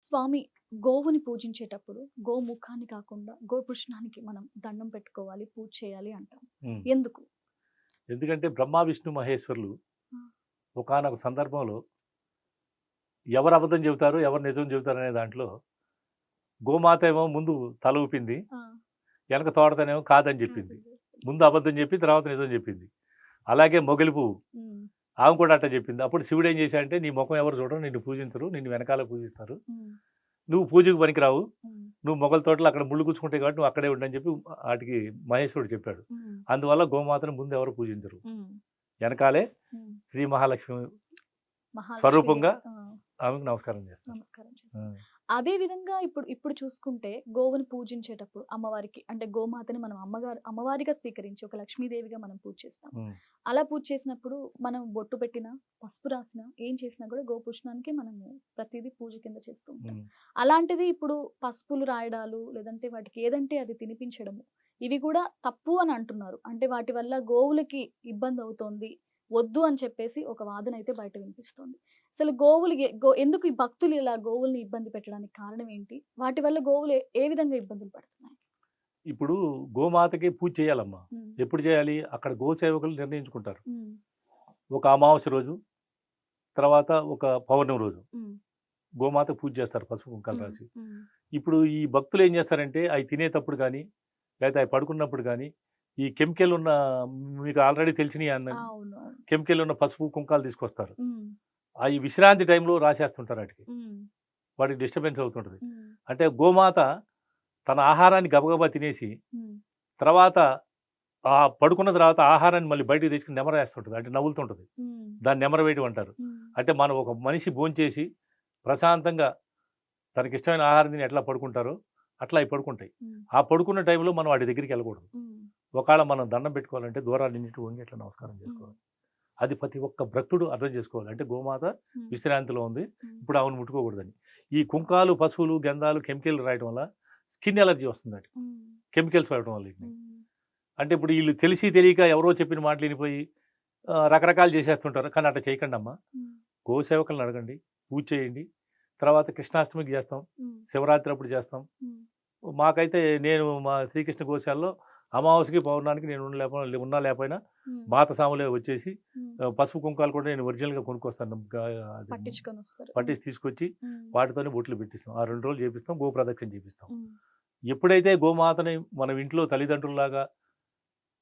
స్వామి గోవుని పూజించేటప్పుడు గోముఖాన్ని కాకుండా గోపుష్ణానికి మనం దండం పెట్టుకోవాలి, పూజ చేయాలి అంటాం. హ్మ్. ఎందుకు? ఎందుకంటే బ్రహ్మ, విష్ణు, మహేశ్వరులు ఆ! ఒకానొక సందర్భంలో ఎవరు అబద్ధం చెబుతారు, ఎవరు నిజం చెబుతారనే దాంట్లో గోమాత ఏమో ముందు తల ఊపింది. ఆ! వెనక తోడతనేమో కాదని చెప్పింది. కాదండి. ముందు అబద్ధం చెప్పి తర్వాత నిజం చెప్పింది. అలాగే మొగలి పువ్వు హ్మ్. ఆమె కూడా అట్ట చెప్పింది. అప్పుడు శివుడు ఏం చేశాడంటే నీ ముఖం ఎవరు చూడరు, నిన్ను పూజించరు, నిన్ను వెనకాల పూజిస్తారు. హ్మ్. నువ్వు పూజకు పనికిరావు. హ్మ్. నువ్వు మొగలి తోటలో అక్కడ ముళ్ళు గుచ్చుకుంటాయి కాబట్టి నువ్వు అక్కడే ఉండని చెప్పి ఆటికి మహేశ్వరుడు చెప్పాడు. హ్మ్. అందువల్ల గోమాతను ముందు ఎవరు పూజించరు. హ్మ్. వెనకాలే హ్మ్. శ్రీ మహాలక్ష్మి మహాలక్ష్మీదేవి. స్వరూపంగా ఆ! ఆమెకు నమస్కారం చేస్తారు. నమస్కారం చేస్తాం. హ్మ్. అదే విధంగా ఇప్పుడు ఇప్పుడు చూసుకుంటే గోవుని పూజించేటప్పుడు అమ్మవారికి అంటే గోమాతని మనం అమ్మవారిగా స్వీకరించి ఒక లక్ష్మీదేవిగా మనం పూజ చేస్తాం. హ్మ్. అలా పూజ చేసినప్పుడు మనం బొట్టు పెట్టినా, పసుపు రాసినా, ఏం చేసినా కూడా గోపుష్ణానికి మనము ప్రతీదీ పూజ కింద చేస్తూ ఉంటాం. హ్మ్. అలాంటిది ఇప్పుడు పసుపులు రాయడాలు, లేదంటే వాటికి ఏదంటే అది తినిపించడము, ఇవి కూడా తప్పు అని అంటున్నారు. అంటే వాటి వల్ల గోవులకి ఇబ్బందవుతోంది. వద్దు అని చెప్పేసి ఒక వాదనైతే బయట వినిపిస్తోంది. అసలు గోవులు ఎందుకు ఈ భక్తులు ఇలా గోవుల్ని ఇబ్బంది పెట్టడానికి కారణం ఏంటి? వాటి వల్ల గోవులు ఏ విధంగా ఇబ్బందులు పడుతున్నాయి? ఇప్పుడు గోమాతకి పూజ చేయాలమ్మా. హ్మ్. ఎప్పుడు చేయాలి? అక్కడ గోసేవకులు నిర్ణయించుకుంటారు. హ్మ్. ఒక అమావాస్య రోజు, తర్వాత ఒక పౌర్ణమి రోజు హ్మ్. గోమాతకు పూజ చేస్తారు పసుపు, కుంకాలు హ్మ్. రాసి. హ్మ్. ఇప్పుడు ఈ భక్తులు ఏం చేస్తారంటే అయి తినేటప్పుడు గానీ, లేతే అయి పడుకున్నప్పుడు గానీ, ఈ కెమికల్ ఉన్న మీకు ఆల్రెడీ తెలిసినయి అవును. అవును. కెమికల్ ఉన్న పసుపు, కుంకాలు తీసుకొస్తారు. హ్మ్. అయి విశ్రాంతి టైంలో రాసేస్తుంటారు ఆటికి. హ్మ్. వాటికి డిస్టర్బెన్స్ అవుతుంటది. హ్మ్. అంటే గోమాత తన ఆహారాన్ని గబగబా తినేసి, హ్మ్. తర్వాత పడుకున్న తర్వాత ఆహారాన్ని మళ్ళీ బయటికి తెచ్చుకొని నెమరేస్తుంటది. అంటే నములుతుంటది. హ్మ్. దాన్ని నెమర వేయడం అంటారు. హ్మ్. అంటే మనం ఒక మనిషి భోంచేసి ప్రశాంతంగా తనకిష్టమైన ఆహారం తిని ఎట్లా పడుకుంటారో, అట్లా అయి పడుకుంటాయి. హ్మ్. ఆ పడుకున్న టైంలో మనం వాటి దగ్గరికెళ్ళకూడదు. హ్మ్. ఒకవేళ మనం దండం పెట్టుకోవాలంటే దూరాన్నింటి వంగి ఇట్లా నమస్కారం హ్మ్. చేసుకోవాలి. అది ప్రతి ఒక్క భక్తుడు అర్థం చేసుకోవాలి. అంటే గోమాత హ్మ్. విశ్రాంతిలో ఉంది. హ్మ్. ఇప్పుడు ఆమెను ముట్టుకోకూడదని. ఈ కుంకాలు, పసుపులు, గంధాలు, కెమికల్ రాయడం వల్ల స్కిన్ అలర్జీ వస్తుందట. హ్మ్. కెమికల్స్ వాడటం వల్ల ఈటిని. హ్మ్. అంటే ఇప్పుడు ఈళ్ళు తెలిసి తెలియక ఎవరో చెప్పిన మాటలు ఇనిపోయి రకరకాలు చేసేస్తుంటారు. కానీ అట్లా చేయకండమ్మా. హ్మ్. గోసేవకులను అడగండి. పూజ చేయండి. తర్వాత కృష్ణాష్టమికి చేస్తాం. హ్మ్. శివరాత్రి అప్పుడు చేస్తాం. హ్మ్. మాకైతే నేను మా శ్రీకృష్ణ గోశాలలో అమావాస్యకి, పౌర్ణానికి నేను ఉన్నా లేకపోయినా హ్మ్. మాత సాములే వచ్చేసి హ్మ్. పసుపు, కుంకాలు కూడా నేను ఒరిజినల్‌గా కొనుక్కొస్తాను. అది పట్టించుకొనొస్తారు. హ్మ్. పట్టిసి తీసుకొచ్చి హ్మ్. వాటితోనే బొట్లు పెట్టిస్తాం. ఆ 2 రోజులు చేపిస్తాం. గోప్రదక్షిణ చేపిస్తాం. హ్మ్. ఎప్పుడైతే గోమాతని మనం ఇంట్లో తల్లిదండ్రుల్లాగా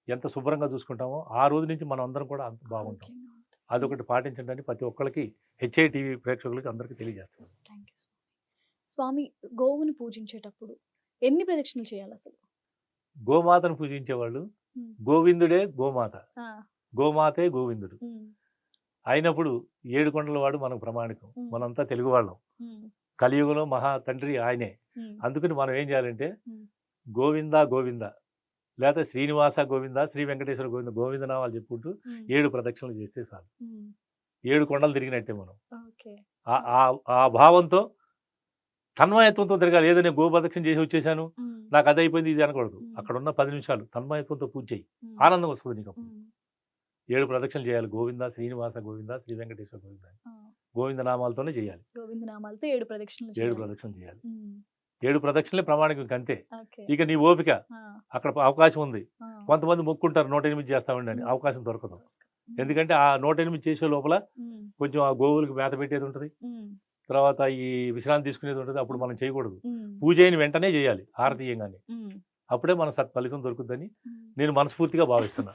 ఎంత శుభ్రంగా చూసుకుంటామో, ఆ రోజు నుంచి మనం అందరం కూడా అంత బాగుంటాం. ఆరోగ్యంగా ఉంటారు. హ్మ్. అదొకటి పాటించండి అని ప్రతి ఒక్కళ్ళకి హెచ్ఐ టీవీ ప్రేక్షకులకి అందరికీ తెలియజేస్తున్నాను. Thank you. స్వామి గోవుని పూజించేటప్పుడు ఎన్ని ప్రదక్షిణలు చేయాలసలు? గోమాతను పూజించేవాళ్ళు హ్మ్. గోవిందుడే గోమాత. ఆ! గోమాతే గోవిందుడు. హ్మ్. అయినప్పుడు ఏడుకొండల వాడు మనకు ప్రమాణికం. హ్మ్. మనంతా తెలుగువాళ్ళం. హ్మ్. కలియుగంలో మహా తండ్రి ఆయనే. హ్మ్. అందుకని మనం ఏం చేయాలంటే హ్మ్. గోవింద గోవింద లేతే శ్రీనివాస గోవింద, శ్రీ వెంకటేశ్వర గోవింద, గోవింద నామాలు చెప్పుకుంటూ హ్మ్. 7 ప్రదక్షిణలు చేస్తే చాలు. హ్మ్. 7 కొండలు తిరిగినట్టే మనం. ఓకే. ఆ ఆ ఆ భావంతో తన్మయత్వంతో తిరగాలి. ఏదో నేను గోప్రదక్షిణ చేసి వచ్చేసాను. హ్మ్. నాకు అదయిపోయింది ఇది అనకూడదు. హ్మ్. అక్కడున్న 10 నిమిషాలు తన్మయత్వంతో పూజ చెయ్యి. హ్మ్. ఆనందం వస్తది నీకప్పుడు. హ్మ్. 7 ప్రదక్షిణలు చేయాలి. గోవింద, శ్రీనివాస గోవింద, శ్రీ వెంకటేశ్వర గోవింద అని. ఆ! గోవింద నామాలతోనే చేయాలి. గోవింద నామాలతో 7 ప్రదక్షిణలు 7 చేయాలి. ప్రదక్షిణలు చేయాలి. హ్మ్. 7 ప్రదక్షిణలే ప్రమాణికం ఇంకంతే. ఓకే. ఇక నీ ఓపిక. ఆ! అక్కడ అవకాశం ఉంది. ఆ! కొంతమంది మొక్కుకుంటారు 108 చేస్తామండి అని. హ్మ్. అవకాశం దొరకదు. హ్మ్. ఎందుకంటే ఆ 108 చేసే లోపల హ్మ్. కొంచెం ఆ గోవులకి మేత పెట్టేదుంటది. హ్మ్. తర్వాత ఈ విశ్రాంతి తీసుకునేదుంటది. అప్పుడు హ్మ్. మనం చేయకూడదు. హ్మ్. పూజ అయిన వెంటనే చేయాలి హ్మ్. హారతి ఇయ్యంగానే. హ్మ్. అప్పుడే మన సత్ఫలితం దొరుకుద్దని హ్మ్. నేను మనస్ఫూర్తిగా భావిస్తున్నా.